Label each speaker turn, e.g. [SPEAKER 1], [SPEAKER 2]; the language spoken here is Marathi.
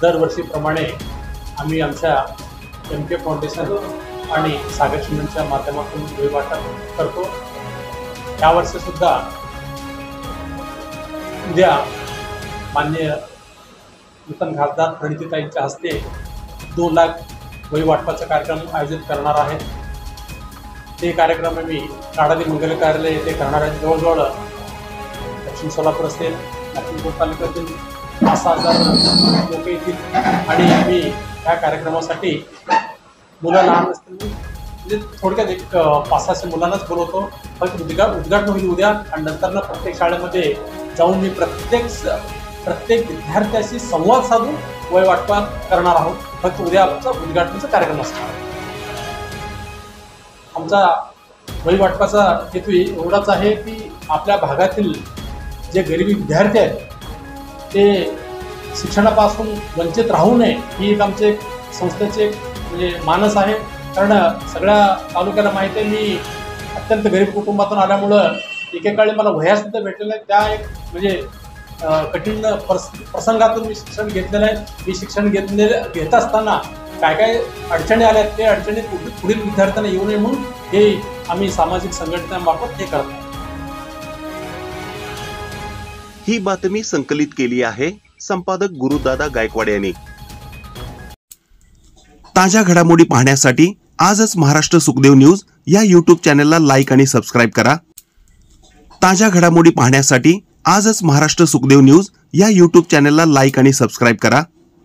[SPEAKER 1] दरवर्षीप्रमाणे आम्ही आमच्या MK फाउंडेशन आणि सागर सिमेंटच्या माध्यमातून वही वाटप करतो। यावर्षीसुद्धा उद्या माननीय नूतन खासदार प्रणितीताईंच्या हस्ते 2 लाख वही वाटपाचा कार्यक्रम आयोजित करणार आहे। ते कार्यक्रम आम्ही काडादी मंगल कार्यालय येथे करणार आहे। जवळजवळ दक्षिण सोलापूर असेल, लखनपूर तालुक्यातील 5,000 लोक येतील आणि आम्ही या कार्यक्रमासाठी मुलं लहान असतील म्हणजे थोडक्यात एक 500 मुलांनाच बोलवतो। फक्त उद्घाटन होईल उद्या आणि नंतर प्रत्येक शाळेमध्ये जाऊन मी प्रत्येक विद्यार्थ्याशी संवाद साधून वही वाटप करणार आहोत। फक्त उद्या आमचा उद्घाटनाचा कार्यक्रम असणार। आमचा वही वाटपाचा हेतू एवढाच आहे की आपल्या भागातील जे गरीब विद्यार्थी आहेत ते शिक्षणापासून वंचित राहू नये ही एक आमचे संस्थेचे म्हणजे मानस आहे। कारण सगळ्या तालुक्याला माहिती आहे मी अत्यंत गरीब कुटुंबातून आल्यामुळं एकेकाळी मला वह्यासुद्धा भेटलेल्या आहेत। त्या एक म्हणजे कठीण प्रसंगातून मी शिक्षण घेतलेलं आहे। मी शिक्षण घेत असताना काय अडचणी आल्या ते अडचणी पुढील विद्यार्थ्यांना येऊ नये म्हणून हे आम्ही सामाजिक संघटनांमार्फत हे करतो।
[SPEAKER 2] ही बातमी संकलित केली आहे संपादक गुरुदादा गायकवाड यांनी। ताज्या घडामोडी पाहण्यासाठी आजच महाराष्ट्र सुखदेव न्यूज या YouTube चॅनलला लाईक आणि सबस्क्राईब करा। ताज्या घडामोडी पाहण्यासाठी आजच महाराष्ट्र सुखदेव न्यूज या YouTube चॅनलला लाईक आणि सबस्क्राईब करा।